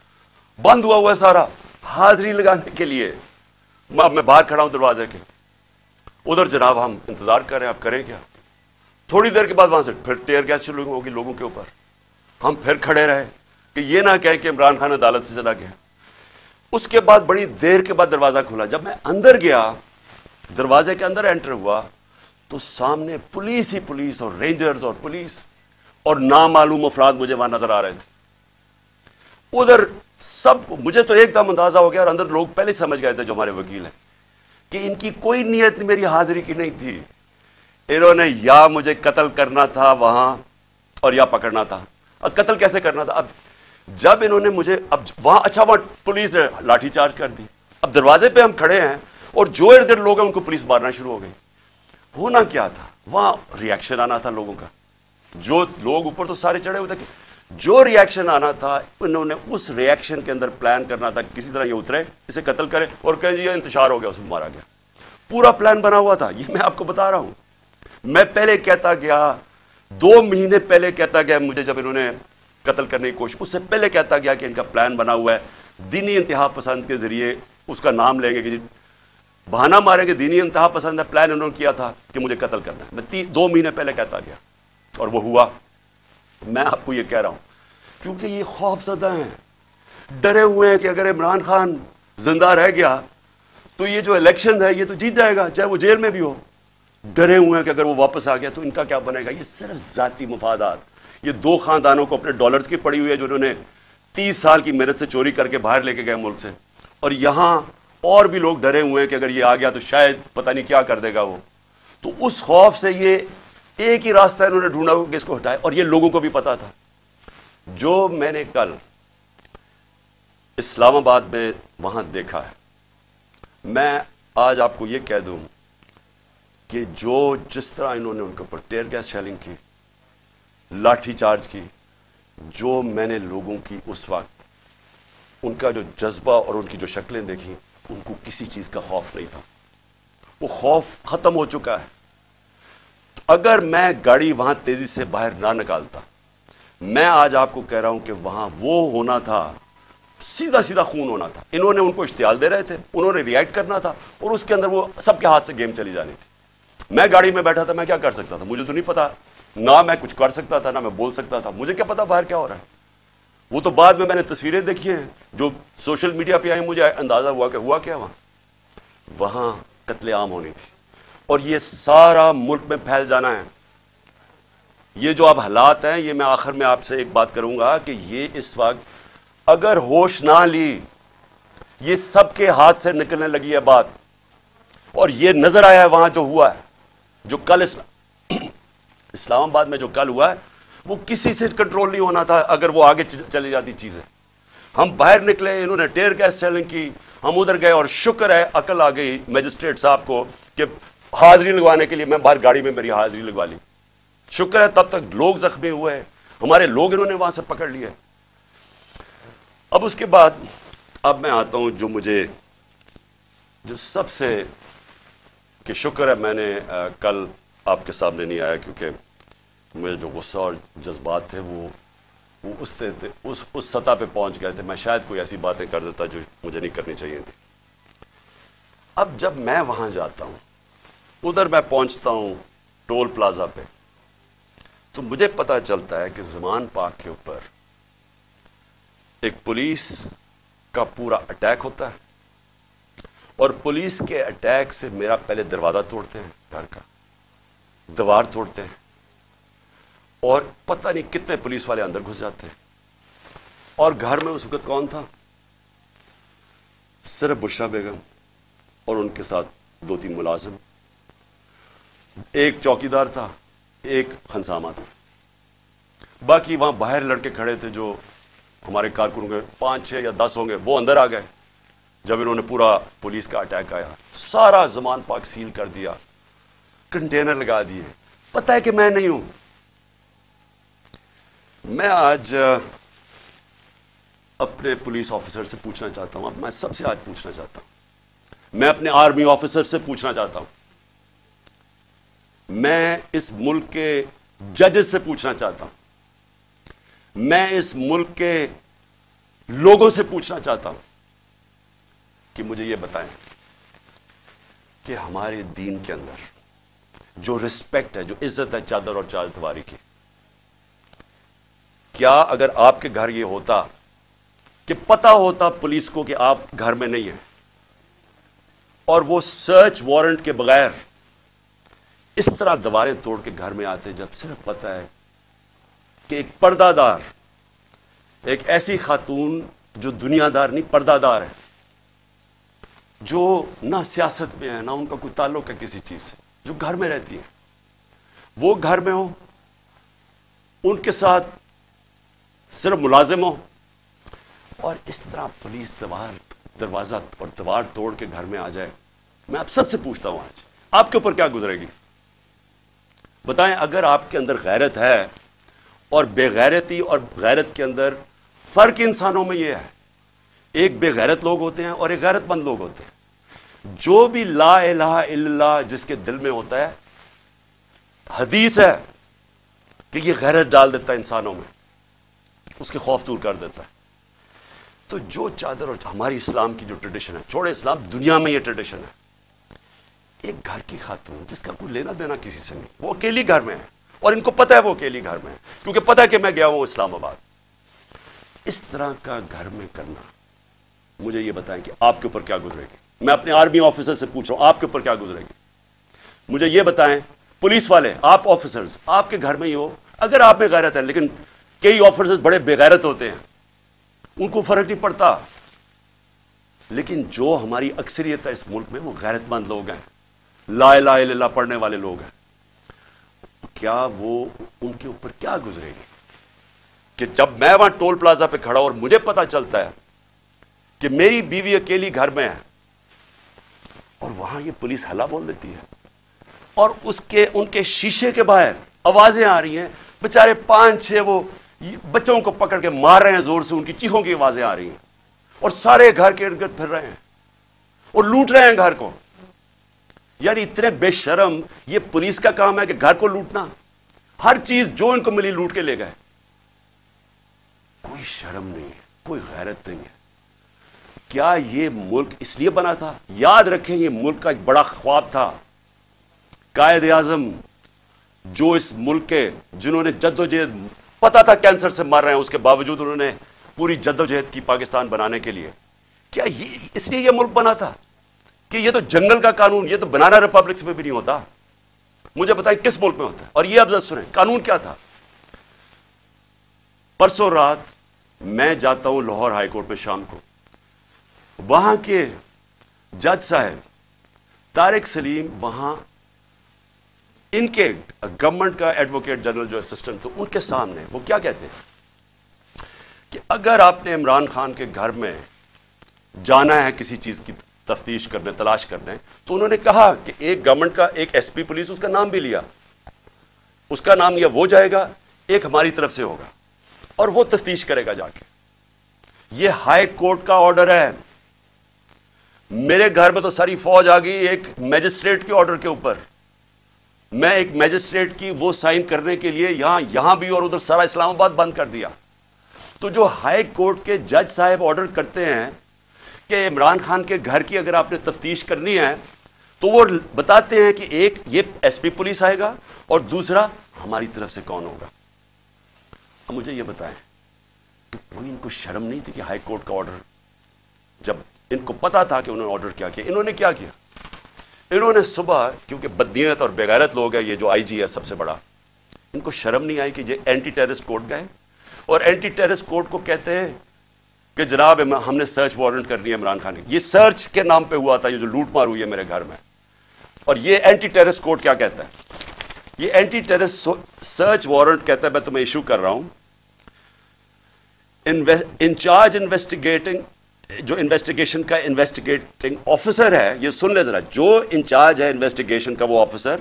बंद हुआ सारा, हाजिरी लगाने के लिए। अब मैं बाहर खड़ा हूं दरवाजे के, उधर जनाब हम इंतजार कर रहे हैं, आप करें क्या। थोड़ी देर के बाद वहां से फिर टेयर गैस शुरू होगी लोगों के ऊपर। हम फिर खड़े रहे कि ये ना कहें कि इमरान खान अदालत से चला गया। उसके बाद बड़ी देर के बाद दरवाजा खुला। जब मैं अंदर गया, दरवाजे के अंदर एंटर हुआ, तो सामने पुलिस ही पुलिस और रेंजर्स और पुलिस और नामालूम अफराद मुझे वहां नजर आ रहे थे। उधर सब, मुझे तो एकदम अंदाजा हो गया, और अंदर लोग पहले समझ गए थे जो हमारे वकील हैं कि इनकी कोई नीयत मेरी हाजिरी की नहीं थी। انہوں نے یا مجھے قتل کرنا تھا وہاں اور یا پکڑنا تھا. اب قتل کیسے کرنا تھا؟ اب جب انہوں نے مجھے اب وہاں اچھا وہاں پولیس نے لاٹھی چارج کر دی. اب دروازے پہ ہم کھڑے ہیں اور جو ارد گرد لوگ ہیں ان کو پولیس مارنا شروع ہو گئی. ہونا کیا تھا وہاں؟ ریئیکشن آنا تھا لوگوں کا. جو لوگ اوپر تو سارے چڑھے ہوئے تھے, جو ریئیکشن آنا تھا انہوں نے اس ریئیکشن کے اندر پلان کرنا تھا کسی طرح یہ اترے, اسے قتل کرے اور کہیں جی یہ انتشار ہو گیا, اسے مارا گیا. پورا پلان بنا ہوا تھا. یہ میں آپ کو بتا رہا ہوں. میں پہلے کہتا گیا, 2 مہینے پہلے کہتا گیا مجھے, جب انہوں نے قتل کرنے کی کوشش, اس سے پہلے کہتا گیا کہ ان کا پلان بنا ہوا ہے, دینی انتہا پسند کے ذریعے اس کا نام لیں گے کہ بہانہ ماریں گے, دینی انتہا پسند ہے, پلان انہوں نے کیا تھا کہ مجھے قتل کرنا ہے. میں 2 مہینے پہلے کہتا گیا اور وہ ہوا. میں آپ کو یہ کہہ رہا ہوں کیونکہ یہ خوف زدہ ہیں, ڈرے ہوئے ہیں کہ اگر عمران خان زندہ رہ گیا تو یہ جو الیکشن ہے یہ تو جیت جائے گا چاہے وہ جیل میں بھی ہو. ڈرے ہوئے ہیں کہ اگر وہ واپس آ گیا تو ان کا کیا بنے گا. یہ صرف ذاتی مفادات. یہ 2 خاندانوں کو اپنے ڈالرز کی پڑی ہوئی ہے جو انہوں نے 30 سال کی محنت سے چوری کر کے باہر لے کے گئے ملک سے, اور یہاں اور بھی لوگ ڈرے ہوئے ہیں کہ اگر یہ آ گیا تو شاید پتہ نہیں کیا کر دے گا وہ. تو اس خوف سے یہ ایک ہی راستہ انہوں نے ڈھونڈا کہ اس کو ہٹائے, اور یہ لوگوں کو بھی پتا تھا. جو میں نے کل اسلام آباد میں وہاں دیکھا ہے, میں آج آپ کو یہ کہہ دوں کہ جس طرح انہوں نے ان کے اوپر ٹیئر گیس شیلنگ کی, لاٹھی چارج کی, جو میں نے لوگوں کی اس وقت ان کا جو جذبہ اور ان کی جو شکلیں دیکھی, ان کو کسی چیز کا خوف نہیں تھا. وہ خوف ختم ہو چکا ہے. اگر میں گاڑی وہاں تیزی سے باہر نہ نکالتا, میں آج آپ کو کہہ رہا ہوں کہ وہاں وہ ہونا تھا, سیدھا سیدھا خون ہونا تھا. انہوں نے ان کو اشتعال دے رہے تھے, انہوں نے ریئیکٹ کرنا تھا, اور اس کے اندر وہ سب کے ہاتھ سے گیم چلی جانی تھی. میں گاڑی میں بیٹھا تھا, میں کیا کر سکتا تھا؟ مجھے تو نہیں پتا, نہ میں کچھ کر سکتا تھا نہ میں بول سکتا تھا. مجھے کیا پتا باہر کیا ہو رہا ہے. وہ تو بعد میں نے تصویریں دیکھی ہیں جو سوشل میڈیا پہ آئی, مجھے اندازہ ہوا کہ ہوا کیا وہاں قتل عام ہونی تھی, اور یہ سارا ملک میں پھیل جانا ہے. یہ جو اب حالات ہیں, یہ میں آخر میں آپ سے ایک بات کروں گا کہ یہ اس وقت اگر ہوش نہ لی, یہ سب کے ہاتھ سے نکلنے لگی ہے بات. اور یہ نظر آیا ہے وہاں جو ہوا ہے, جو کل اسلام آباد میں جو کل ہوا ہے, وہ کسی سے کنٹرول نہیں ہونا تھا اگر وہ آگے چلی جاتی چیزیں. ہم باہر نکلے, انہوں نے ٹیئر گیس شیلنگ کی, ہم ادھر گئے, اور شکر ہے عقل آ گئی میجسٹریٹ صاحب کو کہ حاضری لگوانے کے لیے میں باہر گاڑی میں میری حاضری لگوا لی. شکر ہے تب تک لوگ زخمی ہوئے, ہمارے لوگ انہوں نے وہاں سے پکڑ لیے. اب اس کے بعد اب میں آتا ہوں جو سب سے کہ شکر ہے میں نے کل آپ کے سامنے نہیں آیا, کیونکہ میرے جو غصہ اور جذبات تھے وہ اس سطح پہ پہنچ گئے تھے. میں شاید کوئی ایسی باتیں کر دیتا جو مجھے نہیں کرنی چاہیے تھی. اب جب میں وہاں جاتا ہوں, ادھر میں پہنچتا ہوں ٹول پلازا پہ, تو مجھے پتا چلتا ہے کہ زمان پاک کے اوپر ایک پولیس کا پورا اٹیک ہوتا ہے, اور پولیس کے اٹیک سے میرا پہلے دروازہ توڑتے ہیں, گھر کا دیوار توڑتے ہیں, اور پتہ نہیں کتنے پولیس والے اندر گھس جاتے ہیں. اور گھر میں اس وقت کون تھا؟ صرف بشرا بیگم اور ان کے ساتھ 2-3 ملازم, ایک چوکیدار تھا, ایک خنسامہ تھا. باقی وہاں باہر لڑکے کھڑے تھے جو ہمارے کارکنوں کے 5-6 یا 10 ہوں گے, وہ اندر آ گئے جب انہوں نے پورا پولیس کا اٹیک آیا. سارا زمان پاک سیل کر دیا, کنٹینر لگا دیے. پتہ ہے کہ میں نہیں ہوں. میں آج اپنے پولیس آفیسر سے پوچھنا چاہتا ہوں, اب میں سب سے آج پوچھنا چاہتا ہوں, میں اپنے آرمی آفیسر سے پوچھنا چاہتا ہوں, میں اس ملک کے ججز سے پوچھنا چاہتا ہوں, میں اس ملک کے لوگوں سے پوچھنا چاہتا ہوں کہ مجھے یہ بتائیں کہ ہمارے دین کے اندر جو رسپیکٹ ہے, جو عزت ہے چادر اور چارپائی کی, کیا اگر آپ کے گھر یہ ہوتا کہ پتا ہوتا پولیس کو کہ آپ گھر میں نہیں ہیں, اور وہ سرچ وارنٹ کے بغیر اس طرح دیواریں توڑ کے گھر میں آتے, جب صرف پتا ہے کہ ایک پردہ دار, ایک ایسی خاتون جو دنیا دار نہیں پردہ دار ہے, جو نہ سیاست میں ہے نہ ان کا کوئی تعلق ہے کسی چیز سے, جو گھر میں رہتی ہے, وہ گھر میں ہو، ان کے ساتھ صرف ملازم ہو، اور اس طرح پولیس دروازہ اور دیوار توڑ کے گھر میں آ جائے. میں آپ سب سے پوچھتا ہوں آج آپ کے اوپر کیا گزرے گی؟ بتائیں. اگر آپ کے اندر غیرت ہے، اور بے غیرتی اور غیرت کے اندر فرق انسانوں میں یہ ہے، ایک بے غیرت لوگ ہوتے ہیں اور ایک غیرت مند لوگ ہوتے ہیں. جو بھی لا الہ الا اللہ جس کے دل میں ہوتا ہے، حدیث ہے کہ یہ غیرت ڈال دیتا ہے انسانوں میں، اس کے خوف دور کر دیتا ہے. تو جو چادر، اور ہماری اسلام کی جو ٹریڈیشن ہے، چھوڑے اسلام، دنیا میں یہ ٹریڈیشن ہے، ایک گھر کی خاتون جس کا کوئی لینا دینا کسی سے نہیں، وہ اکیلی گھر میں ہے، اور ان کو پتا ہے وہ اکیلی گھر میں ہے، کیونکہ پتا ہے کہ میں گیا ہوں اسلام آباد. اس طرح کا گھر میں کرنا، مجھے یہ بتائیں کہ آپ کے اوپر کیا گزرے گی؟ میں اپنے آرمی آفیسر سے پوچھ رہا ہوں، آپ کے اوپر کیا گزرے گی؟ مجھے یہ بتائیں. پولیس والے، آپ آفیسرز، آپ کے گھر میں ہی ہو، اگر آپ میں غیرت ہے، لیکن کئی آفیسرز بڑے بے غیرت ہوتے ہیں، ان کو فرق نہیں پڑتا. لیکن جو ہماری اکثریت ہے اس ملک میں، وہ غیرت مند لوگ ہیں، لا الہ الا اللہ پڑھنے والے لوگ ہیں. کیا وہ، ان کے اوپر کیا گزرے گی کہ جب میں وہاں ٹول پلازا پہ کھڑا اور مجھے پتا چلتا ہے کہ میری بیوی اکیلی گھر میں ہے، اور وہاں یہ پولیس ہلا بول دیتی ہے، اور ان کے شیشے کے باہر آوازیں آ رہی ہیں، بیچارے 5-6 وہ بچوں کو پکڑ کے مار رہے ہیں زور سے، ان کی چیخوں کی آوازیں آ رہی ہیں، اور سارے گھر کے ارد گرد پھر رہے ہیں اور لوٹ رہے ہیں گھر کو. یعنی اتنے بے شرم، یہ پولیس کا کام ہے کہ گھر کو لوٹنا، ہر چیز جو ان کو ملی لوٹ کے لے گئے. کوئی شرم نہیں ہے، کوئی غیرت نہیں ہے. کیا یہ ملک اس لیے بنا تھا؟ یاد رکھیں، یہ ملک کا ایک بڑا خواب تھا. قائد اعظم جو اس ملک کے، جنہوں نے جدوجہد، پتا تھا کینسر سے مر رہے ہیں، اس کے باوجود انہوں نے پوری جدوجہد کی پاکستان بنانے کے لیے. کیا اس لیے یہ ملک بنا تھا کہ یہ تو جنگل کا قانون، یہ تو بنانا ریپبلکس میں بھی نہیں ہوتا؟ مجھے بتائیں کس ملک میں ہوتا ہے؟ اور یہ اب ذرا سنیں قانون کیا تھا. پرسوں رات میں جاتا ہوں لاہور ہائی کورٹ میں شام کو، وہاں کے جج صاحب طارق سلیم، وہاں ان کے گورنمنٹ کا ایڈوکیٹ جنرل جو اسسٹنٹ، تو ان کے سامنے وہ کیا کہتے ہیں کہ اگر آپ نے عمران خان کے گھر میں جانا ہے کسی چیز کی تفتیش کرنے، تلاش کرنے، تو انہوں نے کہا کہ ایک گورنمنٹ کا، ایک ایس پی پولیس، اس کا نام بھی لیا، اس کا نام لیا، وہ جائے گا، ایک ہماری طرف سے ہوگا، اور وہ تفتیش کرے گا جا کے. یہ ہائی کورٹ کا آرڈر ہے. میرے گھر میں تو ساری فوج آ گئی ایک میجسٹریٹ کے آرڈر کے اوپر. میں ایک میجسٹریٹ کی وہ سائن کرنے کے لیے یہاں بھی اور ادھر سارا اسلام آباد بند کر دیا. تو جو ہائی کورٹ کے جج صاحب آرڈر کرتے ہیں کہ عمران خان کے گھر کی اگر آپ نے تفتیش کرنی ہے، تو وہ بتاتے ہیں کہ ایک یہ ایس پی پولیس آئے گا، اور دوسرا ہماری طرف سے کون ہوگا. اب مجھے یہ بتائیں کہ کوئی ان کو شرم نہیں تھی کہ ہائی کورٹ کا آرڈر، جب ان کو پتا تھا کہ انہوں نے آرڈر کیا کیا، انہوں نے کیا کیا؟ انہوں نے صبح، کیونکہ بدنیت اور بےغیرت لوگ ہیں، یہ جو آئی جی ہے سب سے بڑا، ان کو شرم نہیں آئی کہ یہ اینٹی ٹیررسٹ کورٹ گئے، اور اینٹی ٹیررسٹ کورٹ کو کہتے ہیں کہ جناب ہم نے سرچ وارنٹ کر لیا عمران خان کی. یہ سرچ کے نام پہ ہوا تھا، یہ جو لوٹ مار ہوئی ہے میرے گھر میں. اور یہ اینٹی ٹیررسٹ کورٹ کیا کہتا ہے؟ یہ اینٹی ٹیررسٹ سرچ وارنٹ کہتا ہے، میں تمہیں ایشو کر رہا ہوں، انچارج انویسٹیگیٹنگ، جو انویسٹیگیشن کا انویسٹیگیٹنگ آفیسر ہے، یہ سن لے ذرا، جو انچارج ہے انویسٹیگیشن کا وہ آفیسر،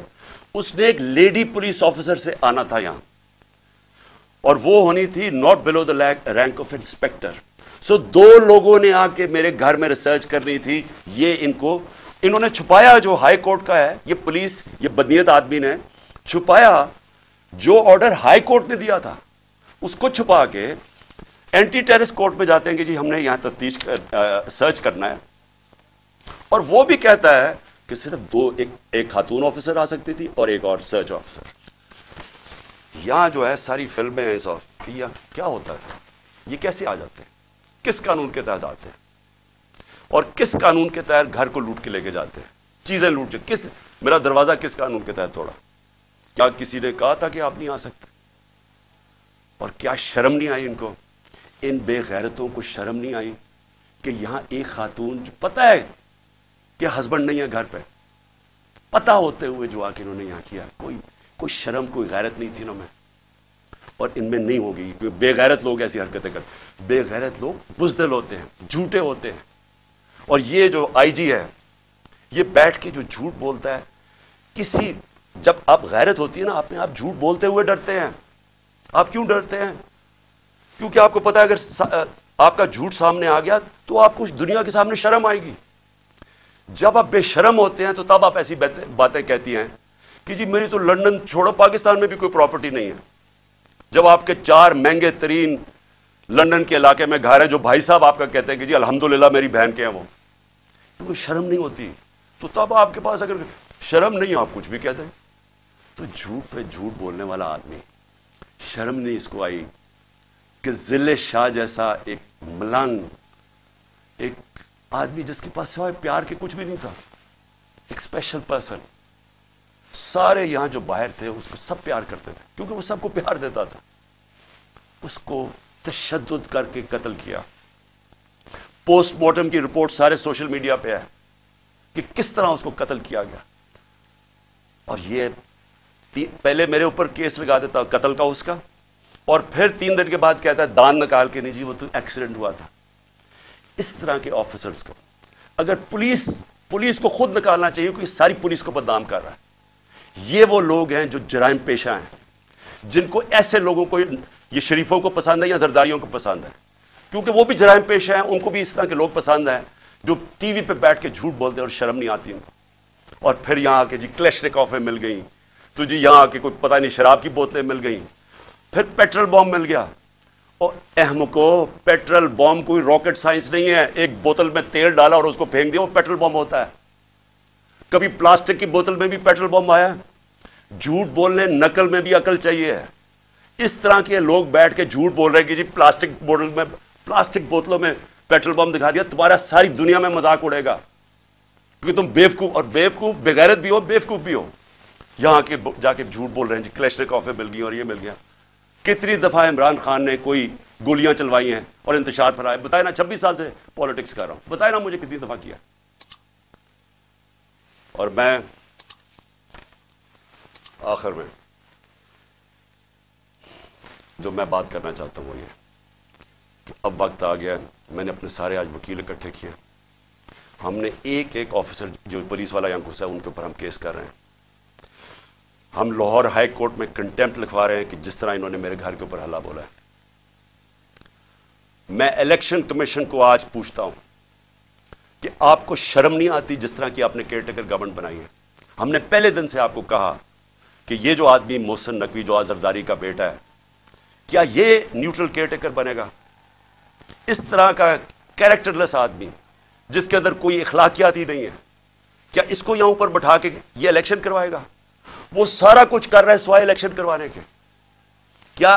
اس نے ایک لیڈی پولیس آفیسر سے آنا تھا یہاں، اور وہ ہونی تھی not below the rank of inspector. So 2 لوگوں نے آ کے میرے گھر میں ریسرچ کرنی تھی. یہ انہوں نے چھپایا، جو ہائی کورٹ کا ہے، یہ پولیس، یہ بدنیت آدمی نے چھپایا جو آرڈر ہائی کورٹ نے دیا تھا، اس کو چھپا کے اینٹی ٹیررسٹ کورٹ میں جاتے ہیں کہ جی ہم نے یہاں تفتیش سرچ کرنا ہے. اور وہ بھی کہتا ہے کہ صرف ایک خاتون آفیسر آ سکتی تھی اور ایک اور سرچ آفیسر. یہاں جو ہے ساری فلمیں ہیں کہ کیا ہوتا ہے، یہ کیسے آ جاتے ہیں، کس قانون کے تحت آتے ہیں، اور کس قانون کے تحت گھر کو لوٹ کے لے کے جاتے ہیں، چیزیں لوٹ کے، میرا دروازہ کس قانون کے تحت توڑا؟ کیا کسی نے کہا تھا کہ آپ نہیں آ سکتے؟ اور کیا شرم نہیں آئی ان کو؟ ان بے غیرتوں کو شرم نہیں آئی کہ یہاں ایک خاتون، جو پتہ ہے کہ ہسبینڈ نہیں ہے گھر پہ، پتہ ہوتے ہوئے جو آ کے انہوں نے یہاں کیا، کوئی کوئی شرم کوئی غیرت نہیں تھی نا میں، اور ان میں نہیں ہوگی، کیونکہ بے غیرت لوگ ایسی حرکتیں کرتے، بے غیرت لوگ بزدل ہوتے ہیں، جھوٹے ہوتے ہیں. اور یہ جو آئی جی ہے یہ بیٹھ کے جو جھوٹ بولتا ہے، کسی جب آپ غیرت ہوتی ہے نا آپ جھوٹ بولتے ہوئے ڈرتے ہیں. آپ کیوں ڈرتے ہیں؟ کیونکہ آپ کو پتا ہے اگر آپ کا جھوٹ سامنے آ گیا تو آپ کو دنیا کے سامنے شرم آئے گی. جب آپ بے شرم ہوتے ہیں تو تب آپ ایسی باتیں کہتی ہیں کہ جی میری تو لندن چھوڑو پاکستان میں بھی کوئی پراپرٹی نہیں ہے. جب آپ کے 4 مہنگے ترین لندن کے علاقے میں گھر ہیں، جو بھائی صاحب آپ کا کہتے ہیں کہ جی الحمدللہ میری بہن کے ہیں وہ، کیونکہ شرم نہیں ہوتی. تو تب آپ کے پاس اگر شرم نہیں آپ کچھ بھی کہتے ہیں. تو جھوٹ پہ جھوٹ بولنے والا آدمی شرم نہیں اس کو آئی کہ ذل شاہ جیسا ایک ملنگ، ایک آدمی جس کے پاس سوائے پیار کے کچھ بھی نہیں تھا، ایک اسپیشل پرسن، سارے یہاں جو باہر تھے اس کو سب پیار کرتے تھے کیونکہ وہ سب کو پیار دیتا تھا، اس کو تشدد کر کے قتل کیا. پوسٹ مارٹم کی رپورٹ سارے سوشل میڈیا پہ ہے کہ کس طرح اس کو قتل کیا گیا. اور یہ پہلے میرے اوپر کیس لگا دیتا قتل کا اس کا، اور پھر 3 دن کے بعد کہتا ہے دان نکال کے نہیں جی وہ تو ایکسیڈنٹ ہوا تھا. اس طرح کے آفیسرز کو اگر پولیس کو خود نکالنا چاہیے کیونکہ ساری پولیس کو بدنام کر رہا ہے. یہ وہ لوگ ہیں جو جرائم پیشہ ہیں، جن کو ایسے لوگوں کو یہ شریفوں کو پسند ہے یا زرداریوں کو پسند ہے، کیونکہ وہ بھی جرائم پیشہ ہیں، ان کو بھی اس طرح کے لوگ پسند ہیں جو ٹی وی پہ بیٹھ کے جھوٹ بولتے ہیں اور شرم نہیں آتی ان کو. اور پھر یہاں آ کے جی کلیشنکوفیں مل گئیں تو جی یہاں آ کے کوئی پتہ نہیں شراب کی بوتلیں مل گئیں، پھر پیٹرول بم مل گیا. اور احمقو پیٹرول بم کوئی راکٹ سائنس نہیں ہے، ایک بوتل میں تیل ڈالا اور اس کو پھینک دیا وہ پیٹرول بم ہوتا ہے. کبھی پلاسٹک کی بوتل میں بھی پیٹرول بم آیا. جھوٹ بولنے نقل میں بھی عقل چاہیے. اس طرح کے لوگ بیٹھ کے جھوٹ بول رہے ہیں کہ جی پلاسٹک بوتلوں میں پیٹرول بم دکھا دیا، تمہارا ساری دنیا میں مذاق اڑے گا کیونکہ تم بیوقوف، اور بیوقوف بغیرت بھی ہو بیوقوف بھی ہو. یہاں کے جا کے جھوٹ بول رہے ہیں جی کلیشنکوفیں مل گئی اور یہ مل گیا. کتنی دفعہ عمران خان نے کوئی گولیاں چلوائی ہیں اور انتشار پھیلائے؟ بتائے نا، 26 سال سے پالیٹکس کر رہا ہوں، بتائے نا مجھے کتنی دفعہ کیا. اور میں آخر میں جو میں بات کرنا چاہتا ہوں وہ یہ کہ اب وقت آ گیا، میں نے اپنے سارے آج وکیل اکٹھے کیے، ہم نے ایک آفیسر جو پولیس والا یہاں گھسا ہے ان کے اوپر ہم کیس کر رہے ہیں. ہم لاہور ہائی کورٹ میں کنٹیمپٹ لکھوا رہے ہیں کہ جس طرح انہوں نے میرے گھر کے اوپر حلا بولا ہے. میں الیکشن کمیشن کو آج پوچھتا ہوں کہ آپ کو شرم نہیں آتی جس طرح کی آپ نے کیئر ٹیکر گورنمنٹ بنائی ہے؟ ہم نے پہلے دن سے آپ کو کہا کہ یہ جو آدمی محسن نقوی جو زرداری کا بیٹا ہے، کیا یہ نیوٹرل کیئر ٹیکر بنے گا؟ اس طرح کا کیریکٹر لیس آدمی جس کے اندر کوئی اخلاقیات ہی نہیں ہے، کیا اس کو یہاں اوپر بٹھا کے یہ الیکشن کروائے گا؟ وہ سارا کچھ کر رہا ہے سوائے الیکشن کروانے کے. کیا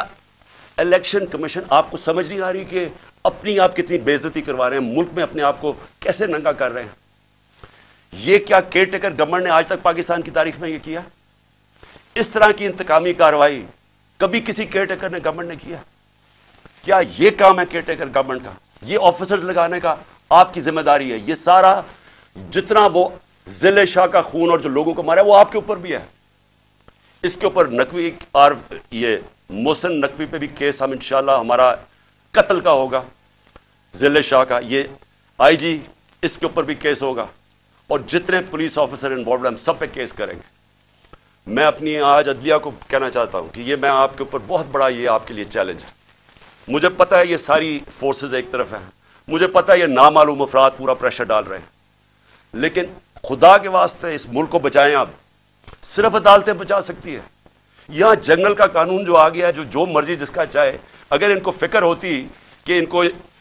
الیکشن کمیشن آپ کو سمجھ نہیں آ رہی کہ اپنی آپ کتنی بے عزتی کروا رہے ہیں، ملک میں اپنے آپ کو کیسے ننگا کر رہے ہیں؟ یہ کیا کیئر ٹیکر گورنمنٹ نے آج تک پاکستان کی تاریخ میں یہ کیا؟ اس طرح کی انتقامی کارروائی کبھی کسی کیئر ٹیکر نے گورنمنٹ نے کیا؟ کیا یہ کام ہے کیئر ٹیکر گورنمنٹ کا؟ یہ آفیسرز لگانے کا آپ کی ذمہ داری ہے. یہ سارا جتنا وہ ذل شاہ کا خون اور جو لوگوں کو مارا وہ آپ کے اوپر بھی ہے. اس کے اوپر نقوی اور یہ محسن نقوی پہ بھی کیس ہم انشاءاللہ ہمارا قتل کا ہوگا، ذل شاہ کا، یہ آئی جی اس کے اوپر بھی کیس ہوگا، اور جتنے پولیس آفیسر انوالوڈ ہم سب پہ کیس کریں گے. میں اپنی آج عدلیہ کو کہنا چاہتا ہوں کہ یہ میں آپ کے اوپر بہت بڑا یہ آپ کے لیے چیلنج ہے. مجھے پتا ہے یہ ساری فورسز ایک طرف ہیں، مجھے پتا ہے یہ نامعلوم افراد پورا پریشر ڈال رہے ہیں، لیکن خدا کے واسطے اس ملک کو بچائیں. آپ صرف عدالتیں بچا سکتی ہے. یہاں جنگل کا قانون جو آ گیا ہے، جو مرضی جس کا چاہے، اگر ان کو فکر ہوتی کہ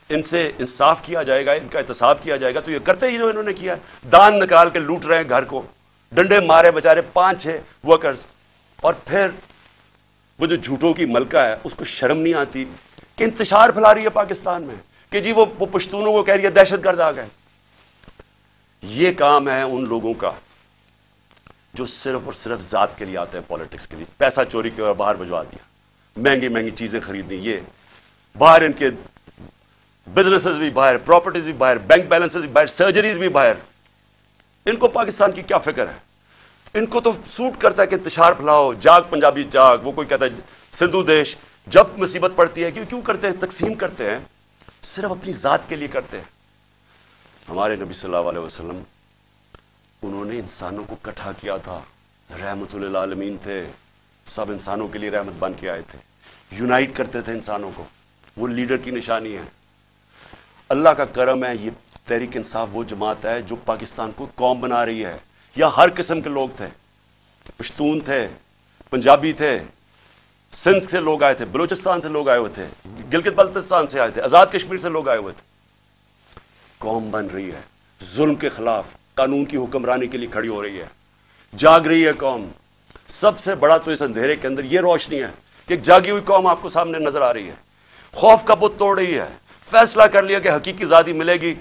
ان سے انصاف کیا جائے گا، ان کا احتساب کیا جائے گا، تو یہ کرتے ہی جو انہوں نے کیا. دان نکال کے لوٹ رہے ہیں گھر کو، ڈنڈے مارے بیچارے 5-6 ورکرز. اور پھر وہ جو جھوٹوں کی ملکہ ہے اس کو شرم نہیں آتی کہ انتشار پھیلا رہی ہے پاکستان میں کہ جی وہ پشتونوں کو کہہ رہی ہے دہشت گرد آ گئے. یہ کام ہے ان لوگوں کا جو صرف اور صرف ذات کے لیے آتے ہیں، پالیٹکس کے لیے. پیسہ چوری کے اور باہر بھجوا دیا، مہنگی مہنگی چیزیں خریدنی، یہ باہر ان کے بزنسز بھی باہر، پراپرٹیز بھی باہر، بینک بیلنسز بھی باہر، سرجریز بھی باہر. ان کو پاکستان کی کیا فکر ہے؟ इनको तो सूट करता है कि इंतशार फैलाओ, जाग पंजाबी जाग, वो कोई कहता है सिंधु देश। जब मुसीबत पड़ती है क्यों करते हैं? तकसीम करते हैं, सिर्फ अपनी जात के लिए करते हैं। हमारे नबी सल्लल्लाहु अलैहि वसल्लम, उन्होंने इंसानों को इकट्ठा किया था, रहमतुल आलमीन थे, सब इंसानों के लिए रहमत बन के आए थे, यूनाइट करते थे इंसानों को। वो लीडर की निशानी है। अल्लाह का करम है, ये तहरीक इंसाफ वो जमात है जो पाकिस्तान को कौम बना रही है। यहां हर किस्म के लोग थे, पश्तून थे, पंजाबी थे, सिंध से लोग आए थे, बलूचिस्तान से लोग आए हुए थे, गिलगित बल्तिस्तान से आए थे, आजाद कश्मीर से लोग आए हुए थे। कौम बन रही है, जुल्म के खिलाफ कानून की हुक्मरानी के लिए खड़ी हो रही है, जाग रही है कौम। सबसे बड़ा तो इस अंधेरे के अंदर यह रोशनी है कि एक जागी हुई कौम आपको सामने नजर आ रही है, खौफ का बुत तोड़ रही है, फैसला कर लिया कि हकीकी आजादी मिलेगी,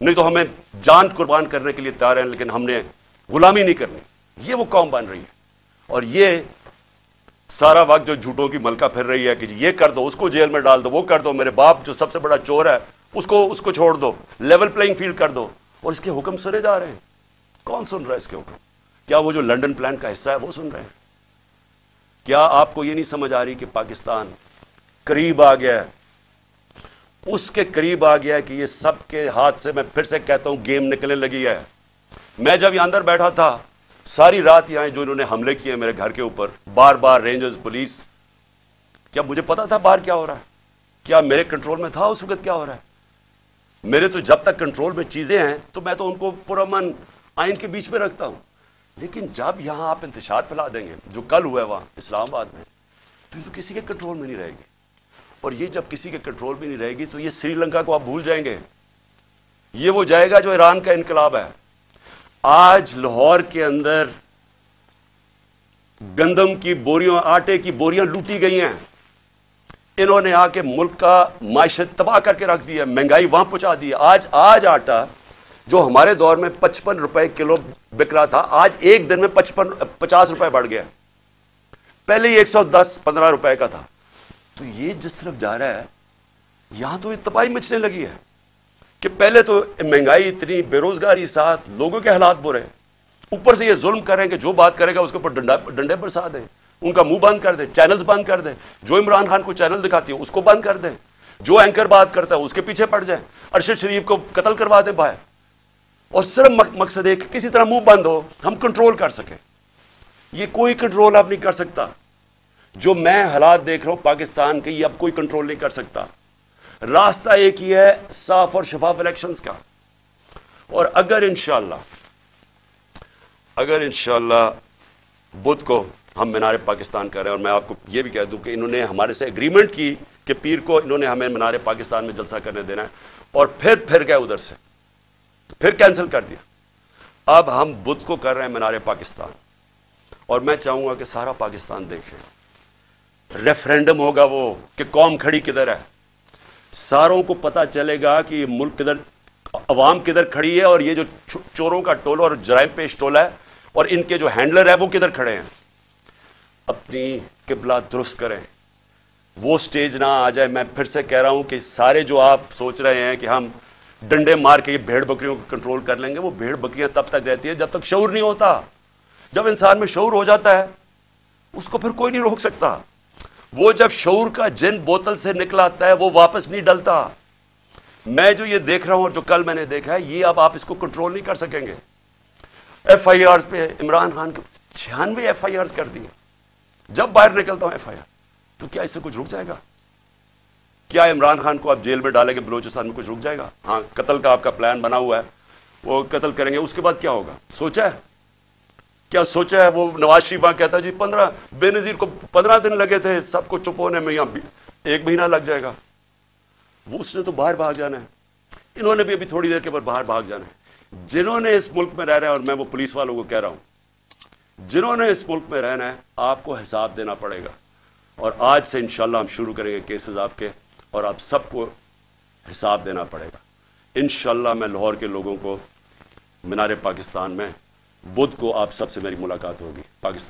नहीं तो हमें जान कुर्बान करने के लिए तैयार हैं, लेकिन हमने गुलामी नहीं करनी। ये वो कौम बन रही है। और ये सारा वक्त जो झूठों की मलका फिर रही है कि ये कर दो, उसको जेल में डाल दो, वो कर दो, मेरे बाप जो सबसे बड़ा चोर है उसको छोड़ दो, लेवल प्लेइंग फील्ड कर दो, और इसके हुक्म सुने जा रहे हैं। कौन सुन रहा है इसके हुक्म? क्या वो जो लंदन प्लान का हिस्सा है वो सुन रहे हैं? क्या आपको ये नहीं समझ आ रही कि पाकिस्तान करीब आ गया है, उसके करीब आ गया है कि ये सबके हाथ से, मैं फिर से कहता हूं, गेम निकलने लगी है। मैं जब यहां अंदर बैठा था, सारी रात यहां जो इन्होंने हमले किए मेरे घर के ऊपर, बार बार रेंजर्स, पुलिस, क्या मुझे पता था बाहर क्या हो रहा है? क्या मेरे कंट्रोल में था उस वक्त क्या हो रहा है? मेरे तो जब तक कंट्रोल में चीजें हैं तो मैं तो उनको पुरअमन आइन के बीच में रखता हूं। लेकिन जब यहां आप इंतशार फैला देंगे, जो कल हुआ है वहां इस्लामाबाद में, तो ये तो किसी के कंट्रोल में नहीं रहेगी। और ये जब किसी के कंट्रोल में नहीं रहेगी तो ये श्रीलंका को आप भूल जाएंगे, ये वो जाएगा जो ईरान का इनकलाब है। आज लाहौर के अंदर गंदम की बोरियों, आटे की बोरियां लूटी गई हैं। इन्होंने आके मुल्क का मायशत तबाह करके रख दिया, महंगाई वहां पहुंचा दी। आज आटा जो हमारे दौर में 55 रुपए किलो बिक रहा था, आज एक दिन में 50 रुपए बढ़ गया। पहले ही 110-15 रुपए का था। तो ये जिस तरफ जा रहा है, यहां तो तबाही मचने लगी है कि पहले तो महंगाई इतनी, बेरोजगारी साथ, लोगों के हालात बुरे, ऊपर से ये जुल्म करेंगे, जो बात करेगा उसके ऊपर डंडे बरसा दें, उनका मुंह बंद कर दे, चैनल्स बंद कर दे, जो इमरान खान को चैनल दिखाती है उसको बंद कर दे, जो एंकर बात करता है उसके पीछे पड़ जाए, अरशद शरीफ को कत्ल करवा दे बाहर, और सिर्फ मकसद है कि किसी तरह मुंह बंद हो, हम कंट्रोल कर सके। ये कोई कंट्रोल आप नहीं कर सकता। जो मैं हालात देख रहा हूं पाकिस्तान के, ये अब कोई कंट्रोल नहीं कर सकता। रास्ता एक ही है, साफ और शफाफ इलेक्शंस का। और अगर इंशाअल्लाह बुध को हम मीनार पाकिस्तान कर रहे हैं, और मैं आपको यह भी कह दूं कि इन्होंने हमारे से एग्रीमेंट की कि पीर को इन्होंने हमें मीनार पाकिस्तान में जलसा करने देना है, और फिर गए उधर से, फिर कैंसिल कर दिया। अब हम बुध को कर रहे हैं मीनार पाकिस्तान, और मैं चाहूंगा कि सारा पाकिस्तान देखे। रेफरेंडम होगा वो कि कौम खड़ी किधर है, सारों को पता चलेगा कि ये मुल्क किधर, अवाम किधर खड़ी है, और ये जो चोरों का टोला और जराइम पेश टोला है और इनके जो हैंडलर है वो किधर खड़े हैं। अपनी किबला दुरुस्त करें, वो स्टेज ना आ जाए। मैं फिर से कह रहा हूं कि सारे जो आप सोच रहे हैं कि हम डंडे मार के ये भेड़ बकरियों को कंट्रोल कर लेंगे, वो भेड़ बकरियां तब तक रहती है जब तक शऊर नहीं होता। जब इंसान में शऊर हो जाता है उसको फिर कोई नहीं रोक सकता। वो जब शऊर का जिन बोतल से निकला आता है वो वापस नहीं डलता। मैं जो ये देख रहा हूं और जो कल मैंने देखा है, ये अब आप इसको कंट्रोल नहीं कर सकेंगे। एफआईआर पे इमरान खान के 96 एफआईआर कर दिए। जब बाहर निकलता हूं एफआईआर, तो क्या इससे कुछ रुक जाएगा? क्या इमरान खान को आप जेल में डालेंगे, बलूचिस्तान में कुछ रुक जाएगा? हां, कत्ल का आपका प्लान बना हुआ है, वो कत्ल करेंगे, उसके बाद क्या होगा सोचा है? क्या सोचा है? वो नवाज शरीफ कहता है जी 15 बेनजीर को 15 दिन लगे थे सबको चुप होने में, यहां 1 महीना लग जाएगा। वो उसने तो बाहर भाग जाना है, इन्होंने भी अभी थोड़ी देर के बाद बाहर भाग जाना है। जिन्होंने इस मुल्क में रह रहा है, और मैं वो पुलिस वालों को कह रहा हूं, जिन्होंने इस मुल्क में रहना है, आपको हिसाब देना पड़ेगा। और आज से इंशाल्लाह हम शुरू करेंगे केसेस आपके, और आप सबको हिसाब देना पड़ेगा। इंशाल्लाह मैं लाहौर के लोगों को मीनार पाकिस्तान में बुध को आप सबसे मेरी मुलाकात होगी। पाकिस्तान